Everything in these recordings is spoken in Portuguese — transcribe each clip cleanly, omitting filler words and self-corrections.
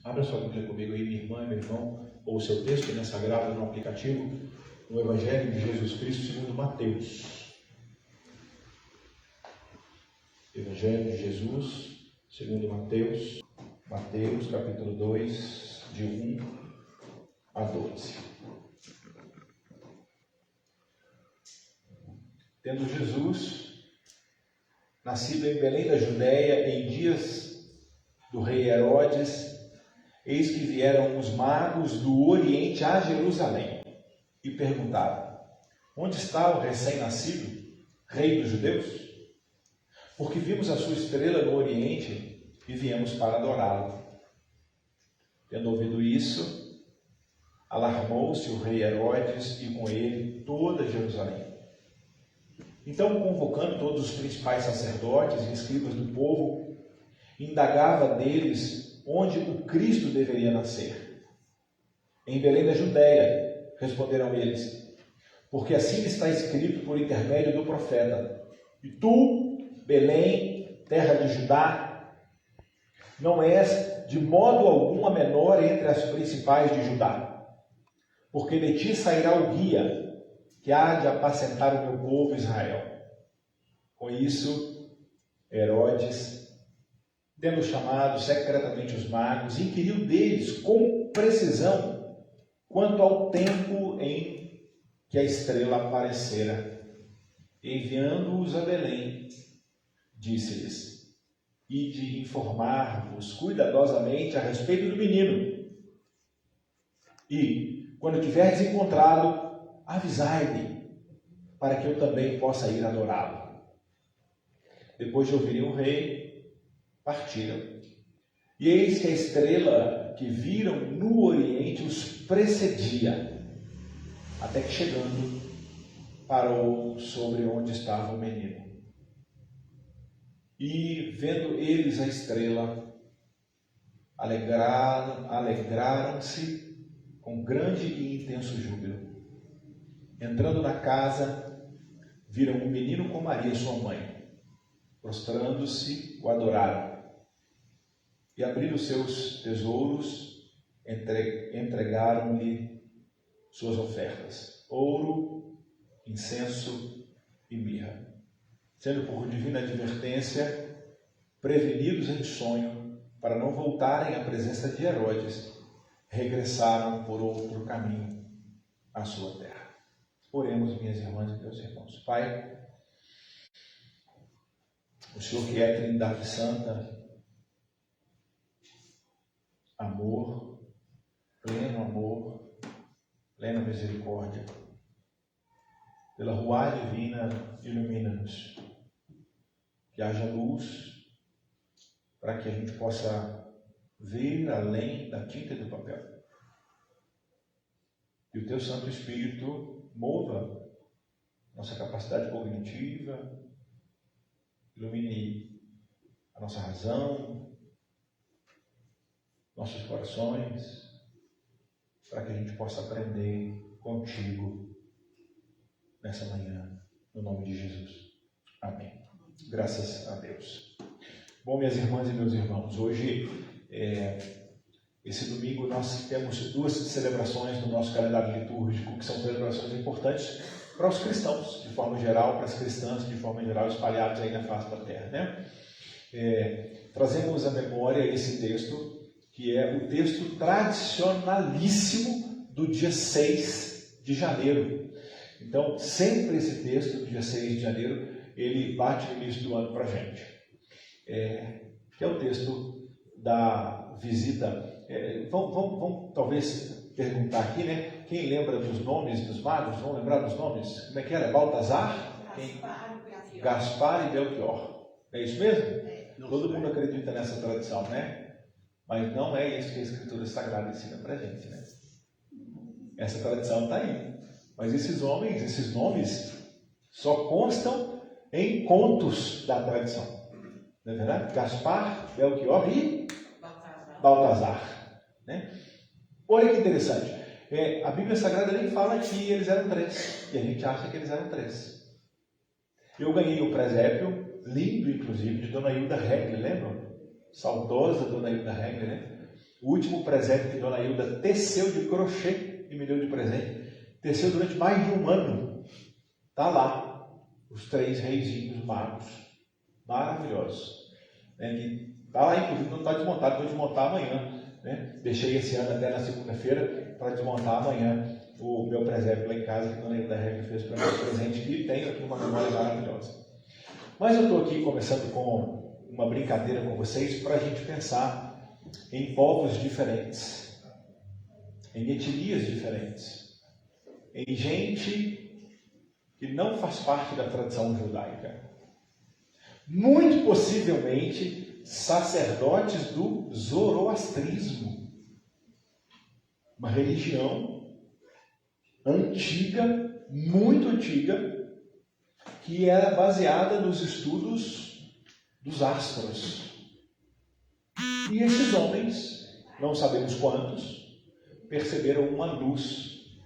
Abra sua Bíblia comigo aí, minha irmã e meu irmão, ou o seu texto né, sagrado no aplicativo, no Evangelho de Jesus Cristo segundo Mateus. Evangelho de Jesus segundo Mateus, Mateus capítulo 2, de 1 a 12. Tendo Jesus nascido em Belém da Judéia, em dias do rei Herodes, eis que vieram os magos do Oriente a Jerusalém e perguntaram: onde está o recém-nascido, rei dos judeus? Porque vimos a sua estrela no Oriente e viemos para adorá-lo. Tendo ouvido isso, alarmou-se o rei Herodes e com ele toda Jerusalém. Então, convocando todos os principais sacerdotes e escribas do povo, indagava deles onde o Cristo deveria nascer. Em Belém da Judéia, responderam eles, porque assim está escrito por intermédio do profeta: e tu, Belém, terra de Judá, não és de modo algum a menor entre as principais de Judá, porque de ti sairá o guia que há de apacentar o meu povo Israel. Com isso, Herodes, tendo chamado secretamente os magos, inquiriu deles com precisão quanto ao tempo em que a estrela aparecera. Enviando-os a Belém, disse-lhes: ide informar-vos cuidadosamente a respeito do menino. E, quando tiverdes encontrado, avisai-me, para que eu também possa ir adorá-lo. Depois de ouvirem o rei, partiram. E eis que a estrela que viram no Oriente os precedia, até que chegando, parou sobre onde estava o menino. E, vendo eles a estrela, alegraram-se com grande e intenso júbilo. Entrando na casa, viram o menino com Maria, sua mãe. Prostrando-se, o adoraram. E abrindo seus tesouros, entregaram-lhe suas ofertas: ouro, incenso e mirra. Sendo por divina advertência, prevenidos em sonho, para não voltarem à presença de Herodes, regressaram por outro caminho à sua terra. Oremos, minhas irmãs e meus irmãos. Pai, o Senhor que é Trindade Santa, amor, plena misericórdia, pela Ruá Divina, ilumina-nos. Que haja luz para que a gente possa ver além da tinta e do papel. E o Teu Santo Espírito mova nossa capacidade cognitiva, ilumine a nossa razão, nossos corações, para que a gente possa aprender contigo nessa manhã, no nome de Jesus. Amém. Graças a Deus. Bom, minhas irmãs e meus irmãos, hoje, esse domingo, nós temos duas celebrações no nosso calendário litúrgico, que são celebrações importantes para os cristãos, de forma geral, para as cristãs, de forma geral, espalhados aí na face da terra, né? Trazemos à memória esse texto, que é o texto tradicionalíssimo do dia 6 de janeiro. Então, sempre esse texto do dia 6 de janeiro, ele bate no início do ano para a gente. Que é o texto da visita. Vamos talvez perguntar aqui, né? Quem lembra dos nomes dos magos? Vão lembrar dos nomes? Como é que era? Baltazar? Gaspar e Belchior. É isso mesmo? Todo mundo acredita nessa tradição, né? Mas não é isso que a Escritura Sagrada ensina para a gente, né? Essa tradição está aí. Mas esses nomes, só constam em contos da tradição. Não é verdade? Gaspar, Belchior e Baltazar. Né? Olha que interessante. A Bíblia Sagrada nem fala que eles eram 3. E a gente acha que eles eram 3. Eu ganhei o presépio, lindo inclusive, de Dona Hilda Regli, lembram? Saudosa Dona Hilda Regli, né? O último presépio que Dona Hilda teceu de crochê e me deu de presente, teceu durante mais de um ano. Está lá, os 3 reizinhos magos, maravilhosos. Está lá, inclusive, não está desmontado, vou desmontar amanhã. Né? Deixei esse ano até na segunda-feira para desmontar amanhã o meu presépio lá em casa, que a Dona Hilda Regia fez para mim de presente, e tenho aqui uma memória maravilhosa. Mas eu estou aqui começando com uma brincadeira com vocês para a gente pensar em povos diferentes, em etnias diferentes, em gente que não faz parte da tradição judaica. Muito possivelmente sacerdotes do zoroastrismo, uma religião antiga, muito antiga, que era baseada nos estudos dos astros. E esses homens, não sabemos quantos, perceberam uma luz.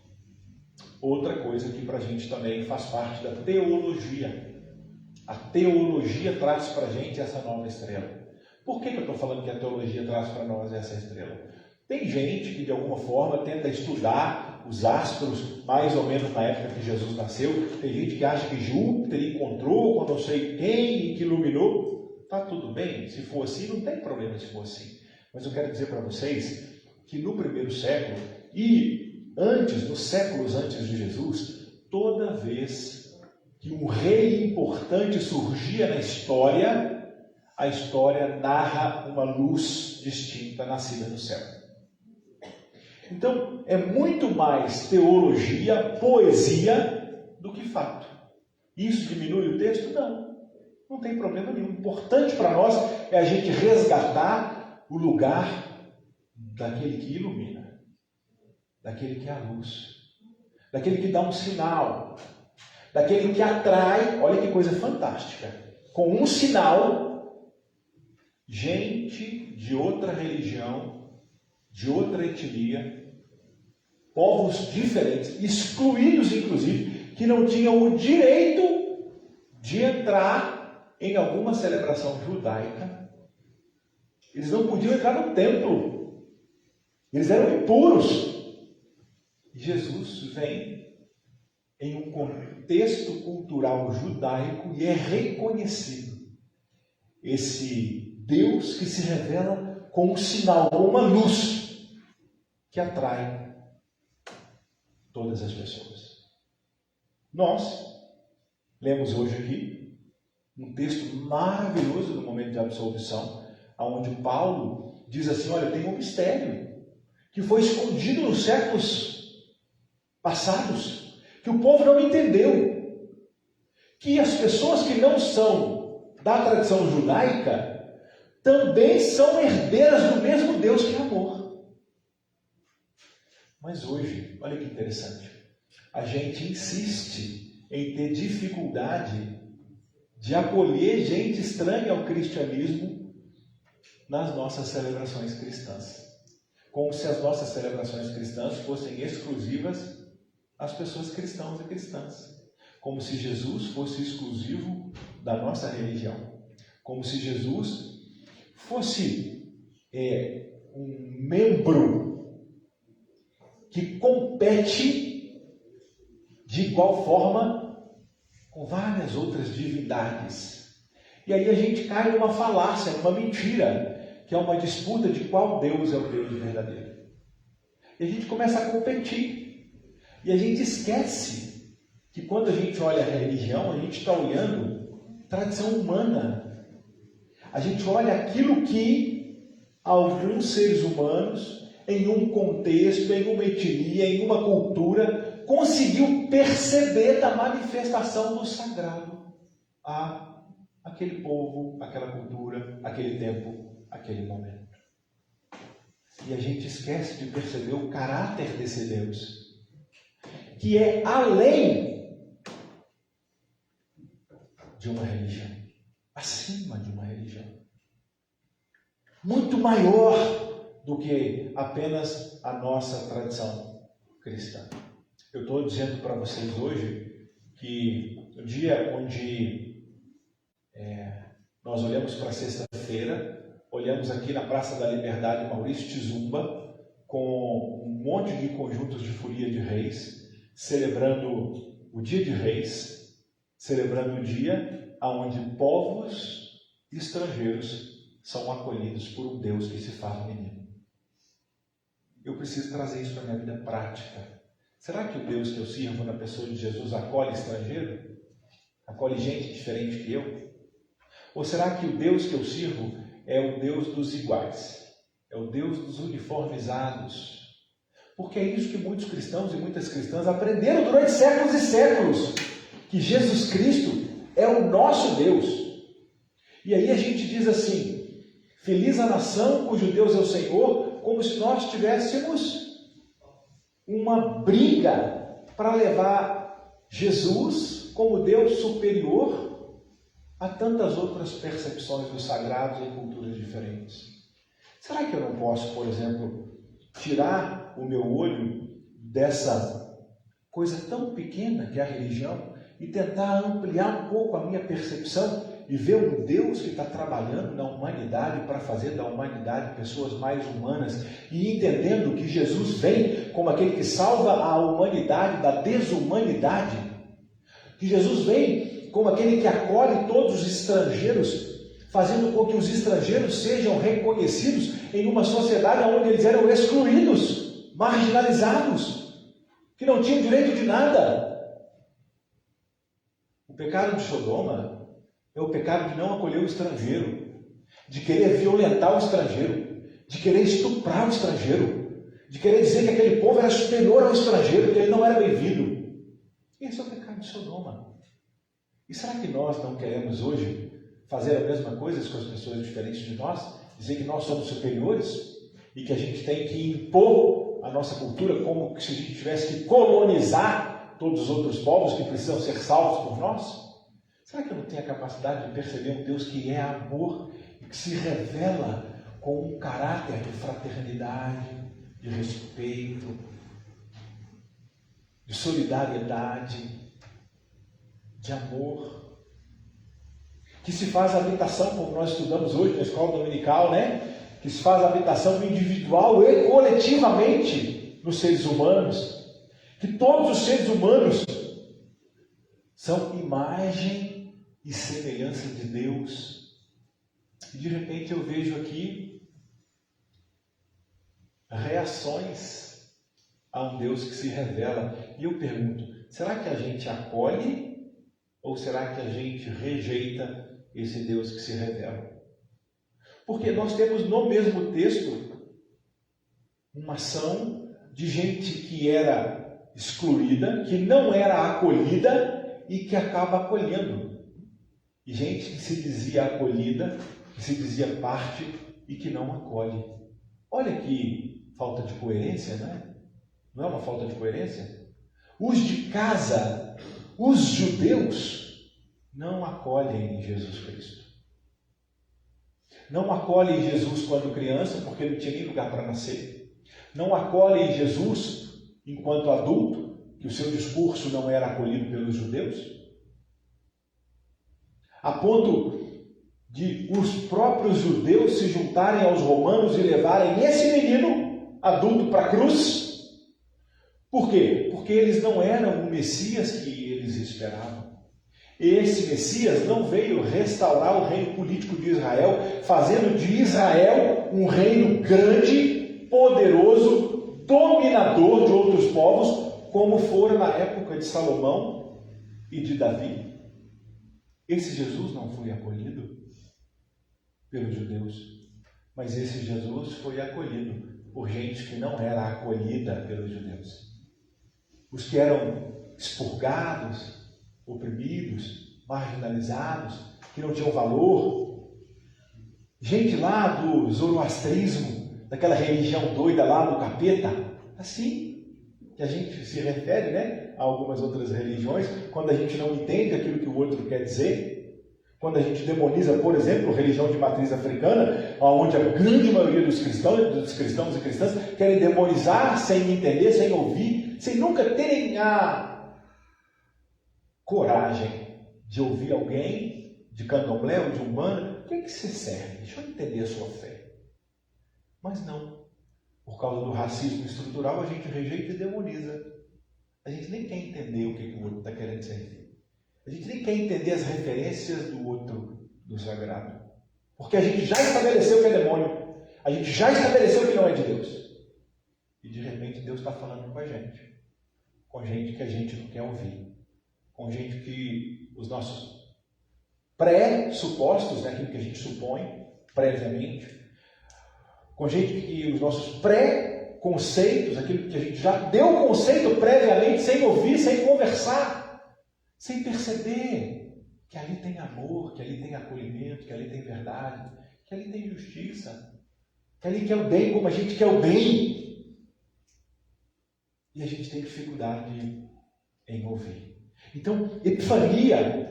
Outra coisa que para a gente também faz parte da teologia. A teologia traz para a gente essa nova estrela. Por que eu estou falando que a teologia traz para nós essa estrela? Tem gente que de alguma forma tenta estudar os astros mais ou menos na época que Jesus nasceu. Tem gente que acha que Júpiter encontrou com não sei quem e que iluminou. Está tudo bem, se for assim, não tem problema se for assim. Mas eu quero dizer para vocês que no primeiro século e antes, nos séculos antes de Jesus, toda vez que um rei importante surgia na história, a história narra uma luz distinta nascida no céu. Então, é muito mais teologia, poesia, do que fato. Isso diminui o texto? Não. Não tem problema nenhum. O importante para nós é a gente resgatar o lugar daquele que ilumina, daquele que é a luz, daquele que dá um sinal, daquele que atrai, olha que coisa fantástica, com um sinal, gente de outra religião, de outra etnia, povos diferentes, excluídos inclusive, que não tinham o direito de entrar em alguma celebração judaica. Eles não podiam entrar no templo, eles eram impuros. E Jesus vem em um contexto cultural judaico e é reconhecido esse Deus que se revela com um sinal, com uma luz que atrai todas as pessoas. Nós lemos hoje aqui um texto maravilhoso no momento de absolvição, onde Paulo diz assim: olha, tem um mistério que foi escondido nos séculos passados, que o povo não entendeu, que as pessoas que não são da tradição judaica também são herdeiras do mesmo Deus que é amor. Mas hoje, olha que interessante, a gente insiste em ter dificuldade de acolher gente estranha ao cristianismo nas nossas celebrações cristãs, como se as nossas celebrações cristãs fossem exclusivas às pessoas cristãs e cristãs, como se Jesus fosse exclusivo da nossa religião, como se Jesus fosse um membro que compete de igual forma com várias outras divindades. E aí a gente cai numa falácia, numa mentira, que é uma disputa de qual Deus é o Deus verdadeiro. E a gente começa a competir. E a gente esquece que quando a gente olha a religião, a gente está olhando tradição humana. A gente olha aquilo que alguns seres humanos, em um contexto, em uma etnia, em uma cultura, conseguiu perceber da manifestação do sagrado a aquele povo, aquela cultura, aquele tempo, aquele momento. E a gente esquece de perceber o caráter desse Deus, que é além de uma religião, acima de uma religião, muito maior do que apenas a nossa tradição cristã. Eu estou dizendo para vocês hoje que o dia onde nós olhamos para a sexta-feira, olhamos aqui na Praça da Liberdade, Maurício Tizumba, com um monte de conjuntos de folia de reis, celebrando o Dia de Reis, celebrando o dia onde povos estrangeiros são acolhidos por um Deus que se faz menino. Eu preciso trazer isso para a minha vida prática. Será que o Deus que eu sirvo na pessoa de Jesus acolhe estrangeiro? Acolhe gente diferente que eu? Ou será que o Deus que eu sirvo é o Deus dos iguais? É o Deus dos uniformizados? Porque é isso que muitos cristãos e muitas cristãs aprenderam durante séculos e séculos. Que Jesus Cristo é o nosso Deus. E aí a gente diz assim: feliz a nação cujo Deus é o Senhor, como se nós tivéssemos uma briga para levar Jesus como Deus superior a tantas outras percepções dos sagrados em culturas diferentes. Será que eu não posso, por exemplo, tirar o meu olho dessa coisa tão pequena que é a religião e tentar ampliar um pouco a minha percepção e ver um Deus que está trabalhando na humanidade para fazer da humanidade pessoas mais humanas e entendendo que Jesus vem como aquele que salva a humanidade da desumanidade, que Jesus vem como aquele que acolhe todos os estrangeiros, fazendo com que os estrangeiros sejam reconhecidos em uma sociedade onde eles eram excluídos, marginalizados, que não tinham direito de nada. O pecado de Sodoma é o pecado de não acolher o estrangeiro, de querer violentar o estrangeiro, de querer estuprar o estrangeiro, de querer dizer que aquele povo era superior ao estrangeiro, que ele não era bem-vindo. Esse é o pecado de Sodoma. E será que nós não queremos hoje fazer a mesma coisa com as pessoas diferentes de nós? Dizer que nós somos superiores e que a gente tem que impor a nossa cultura como se a gente tivesse que colonizar todos os outros povos que precisam ser salvos por nós? Será que eu não tenho a capacidade de perceber um Deus que é amor e que se revela com um caráter de fraternidade, de respeito, de solidariedade, de amor, que se faz habitação, como nós estudamos hoje na escola dominical, né? Que se faz habitação individual e coletivamente nos seres humanos, que todos os seres humanos são imagem e semelhança de Deus. E de repente eu vejo aqui reações a um Deus que se revela. E eu pergunto, será que a gente acolhe ou será que a gente rejeita esse Deus que se revela? Porque nós temos no mesmo texto uma ação de gente que era excluída, que não era acolhida e que acaba acolhendo. E gente que se dizia acolhida, que se dizia parte e que não acolhe. Olha que falta de coerência, né? Não é uma falta de coerência? Os de casa, os judeus, não acolhem Jesus Cristo. Não acolhem Jesus quando criança, porque ele não tinha nem lugar para nascer. Não acolhem Jesus enquanto adulto, que o seu discurso não era acolhido pelos judeus. A ponto de os próprios judeus se juntarem aos romanos e levarem esse menino adulto para a cruz. Por quê? Porque eles não eram o Messias que eles esperavam. Esse Messias não veio restaurar o reino político de Israel, fazendo de Israel um reino grande, poderoso, dominador de outros povos, como fora na época de Salomão e de Davi. Esse Jesus não foi acolhido pelos judeus, mas esse Jesus foi acolhido por gente que não era acolhida pelos judeus. Os que eram expurgados, oprimidos, marginalizados, que não tinham valor. Gente lá do zoroastrismo, daquela religião doida lá do capeta, assim que a gente se refere, né, a algumas outras religiões, quando a gente não entende aquilo que o outro quer dizer, quando a gente demoniza, por exemplo, a religião de matriz africana, onde a grande maioria dos cristãos e cristãs querem demonizar sem entender, sem ouvir, sem nunca terem a coragem de ouvir alguém de candomblé ou de umbanda que você serve? Deixa eu entender a sua fé. Mas não. Por causa do racismo estrutural, a gente rejeita e demoniza. A gente nem quer entender o que o outro está querendo servir. A gente nem quer entender as referências do outro, do sagrado. Porque a gente já estabeleceu que é demônio. A gente já estabeleceu que não é de Deus. E de repente Deus está falando com a gente. Com gente que a gente não quer ouvir. Com gente que os nossos pressupostos, né, aquilo que a gente supõe previamente, com gente que os nossos pré-conceitos, aquilo que a gente já deu conceito previamente, sem ouvir, sem conversar, sem perceber que ali tem amor, que ali tem acolhimento, que ali tem verdade, que ali tem justiça, que ali quer o bem como a gente quer o bem. E a gente tem dificuldade em ouvir. Então, Epifania,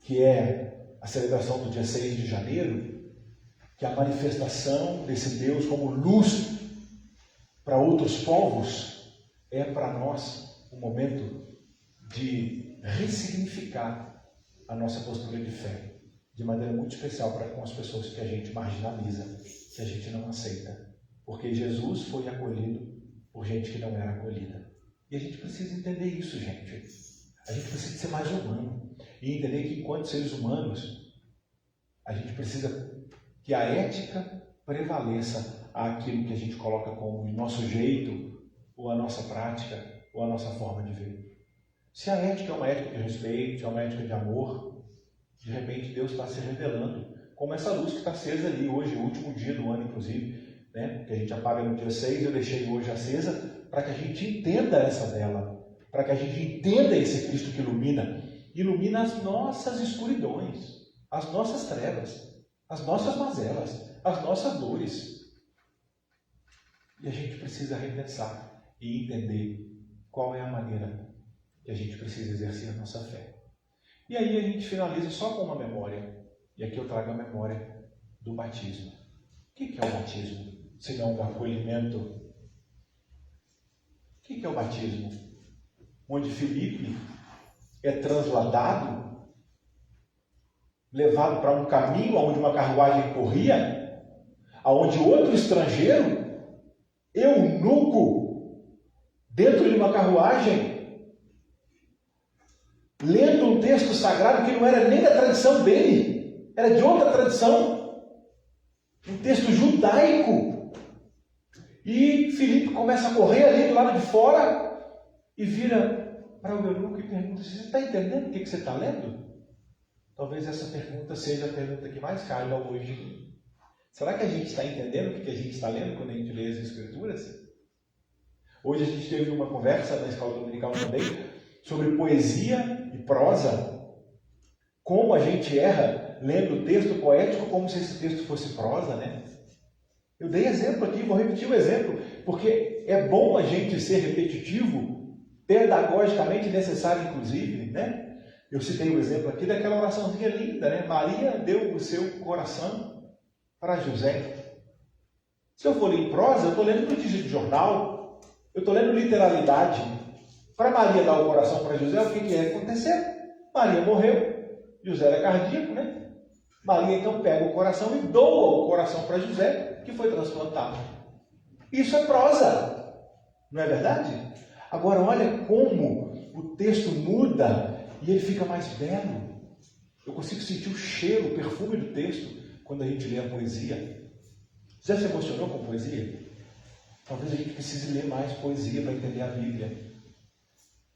que é a celebração do dia 6 de janeiro, que é a manifestação desse Deus como luz para outros povos, é para nós um momento de ressignificar a nossa postura de fé, de maneira muito especial para com as pessoas que a gente marginaliza, que a gente não aceita. Porque Jesus foi acolhido por gente que não era acolhida. E a gente precisa entender isso, gente. A gente precisa ser mais humano e entender que, enquanto seres humanos, a gente precisa que a ética prevaleça àquilo que a gente coloca como o nosso jeito, ou a nossa prática, ou a nossa forma de ver. Se a ética é uma ética de respeito, é uma ética de amor, de repente Deus está se revelando, como essa luz que está acesa ali hoje, o último dia do ano, inclusive, né? Que a gente apaga no dia 6, eu deixei hoje acesa, para que a gente entenda essa vela, para que a gente entenda esse Cristo que ilumina as nossas escuridões, as nossas trevas, as nossas mazelas, as nossas dores. E a gente precisa repensar e entender qual é a maneira que a gente precisa exercer a nossa fé. E aí a gente finaliza só com uma memória. E aqui eu trago a memória do batismo. O que é o batismo? Se não um acolhimento. O que é o batismo? Onde Filipe é transladado, levado para um caminho onde uma carruagem corria, aonde outro estrangeiro, eunuco, dentro de uma carruagem, lendo um texto sagrado que não era nem da tradição dele, era de outra tradição, um texto judaico. E Filipe começa a correr ali do lado de fora e vira para o eunuco e pergunta: você está entendendo o que você está lendo? Talvez essa pergunta seja a pergunta que mais caiba hoje. Será que a gente está entendendo o que a gente está lendo quando a gente lê as Escrituras? Hoje a gente teve uma conversa na escola dominical também sobre poesia e prosa. Como a gente erra lendo o texto poético como se esse texto fosse prosa, né? Eu dei exemplo aqui, vou repetir o exemplo, porque é bom a gente ser repetitivo, pedagogicamente necessário, inclusive, né? Eu citei o exemplo aqui daquela oraçãozinha linda, né? Maria deu o seu coração para José. Se eu for ler em prosa, eu estou lendo notícia de jornal, eu estou lendo literalidade. Para Maria dar o coração para José, o que aconteceu? Maria morreu, José era cardíaco, né? Maria então pega o coração e doa o coração para José, que foi transplantado. Isso é prosa, não é verdade? Agora olha como o texto muda e ele fica mais belo. Eu consigo sentir o cheiro, o perfume do texto quando a gente lê a poesia. Já se emocionou com poesia? Talvez a gente precise ler mais poesia para entender a Bíblia.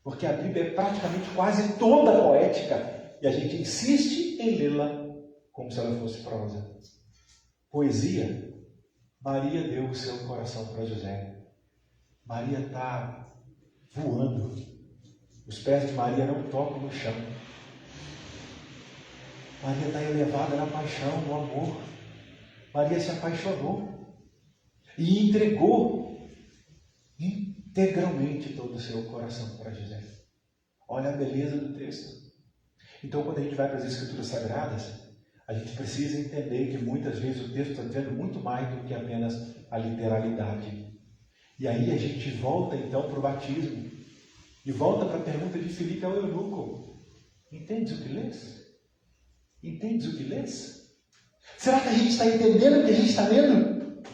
Porque a Bíblia é praticamente quase toda poética e a gente insiste em lê-la como se ela fosse prosa. Poesia. Maria deu o seu coração para José. Maria está voando. Os pés de Maria não tocam no chão. Maria está elevada na paixão, no amor. Maria se apaixonou e entregou integralmente todo o seu coração para José. Olha a beleza do texto. Então, quando a gente vai para as Escrituras Sagradas, a gente precisa entender que muitas vezes o texto está dizendo muito mais do que apenas a literalidade. E aí a gente volta então para o batismo e volta para a pergunta de Filipe ao eunuco: entendes o que lês? Entendes o que lês? Será que a gente está entendendo o que a gente está lendo?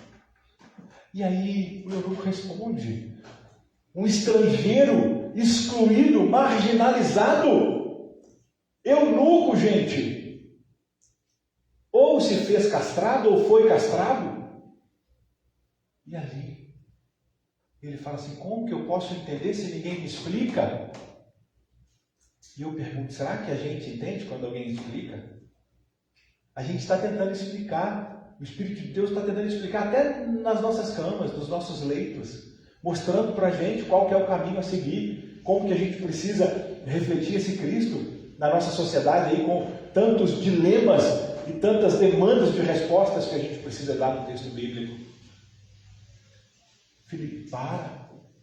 E aí o eunuco responde: um estrangeiro excluído, marginalizado. Eunuco, gente. Ou se fez castrado ou foi castrado. E ali ele fala assim: como que eu posso entender se ninguém me explica? E eu pergunto: será que a gente entende quando alguém explica? A gente está tentando explicar. O Espírito de Deus está tentando explicar até nas nossas camas, nos nossos leitos, mostrando para a gente qual que é o caminho a seguir, como que a gente precisa refletir esse Cristo na nossa sociedade aí, com tantos dilemas e tantas demandas de respostas que a gente precisa dar no texto bíblico. Filipe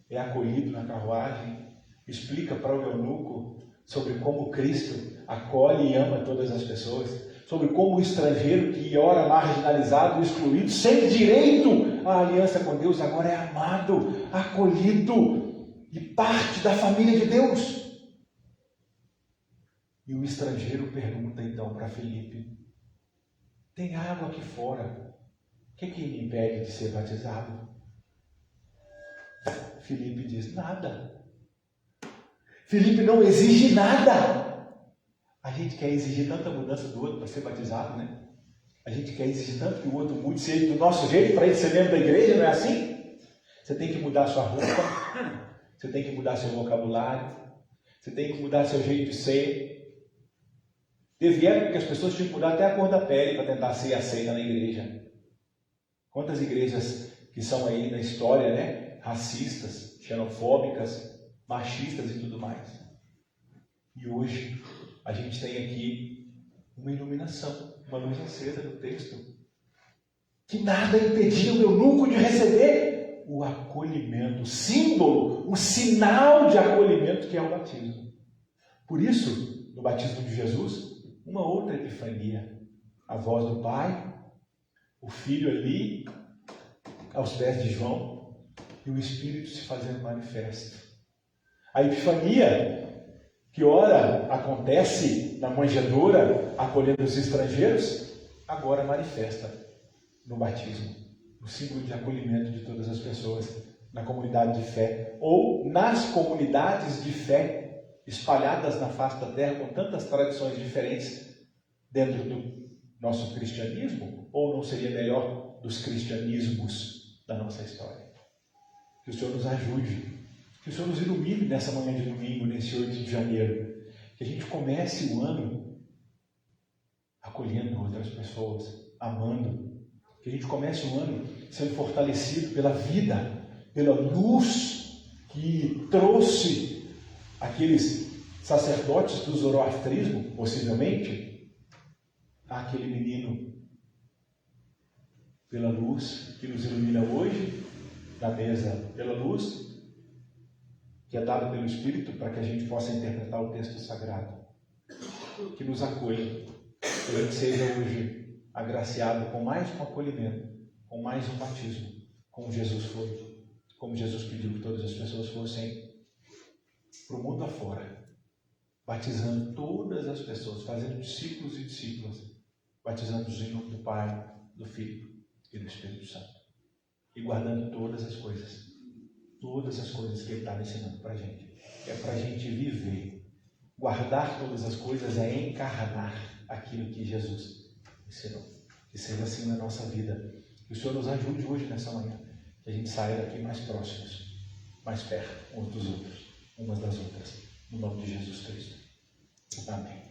é acolhido na carruagem, explica para o eunuco sobre como Cristo acolhe e ama todas as pessoas, sobre como o estrangeiro que ora marginalizado, excluído, sem direito à aliança com Deus, agora é amado, acolhido e parte da família de Deus. E o estrangeiro pergunta então para Filipe: tem água aqui fora, o que me impede de ser batizado? Filipe diz: nada. Filipe não exige nada. A gente quer exigir tanta mudança do outro para ser batizado, né? A gente quer exigir tanto que o outro mude, seja do nosso jeito para ele ser membro da igreja, não é assim? Você tem que mudar sua roupa, você tem que mudar seu vocabulário, você tem que mudar seu jeito de ser. Teve época que as pessoas tinham que mudar até a cor da pele para tentar ser aceita na igreja. Quantas igrejas que são aí na história, né? Racistas, xenofóbicas, machistas e tudo mais. E hoje a gente tem aqui uma iluminação, uma luz acesa no texto, que nada impedia o eunuco de receber o acolhimento, o símbolo, o sinal de acolhimento que é o batismo. Por isso, no batismo de Jesus, uma outra epifania. A voz do Pai, o Filho ali, aos pés de João, e o Espírito se fazendo manifesto. A epifania, que ora acontece na manjedoura, acolhendo os estrangeiros, agora manifesta no batismo, o símbolo de acolhimento de todas as pessoas na comunidade de fé, ou nas comunidades de fé espalhadas na face da terra, com tantas tradições diferentes dentro do nosso cristianismo, ou não seria melhor dos cristianismos da nossa história? Que o Senhor nos ajude, que o Senhor nos ilumine nessa manhã de domingo, nesse 8 de janeiro, que a gente comece o ano acolhendo outras pessoas, amando, que a gente comece o ano sendo fortalecido pela vida, pela luz que trouxe aqueles sacerdotes do zoroastrismo, possivelmente, aquele menino, pela luz que nos ilumina hoje, na mesa, pela luz que é dado pelo Espírito para que a gente possa interpretar o texto sagrado, que nos acolha, que a gente seja hoje agraciado com mais um acolhimento, com mais um batismo, como Jesus foi, como Jesus pediu que todas as pessoas fossem para o mundo afora, batizando todas as pessoas, fazendo discípulos e discípulas, batizando-os em nome do Pai, do Filho e do Espírito Santo, e guardando todas as coisas que Ele estava ensinando para a gente. É para a gente viver. Guardar todas as coisas é encarnar aquilo que Jesus ensinou. Que seja assim na nossa vida. Que o Senhor nos ajude hoje nessa manhã. Que a gente saia daqui mais próximos, mais perto uns dos outros, umas das outras. No nome de Jesus Cristo. Amém.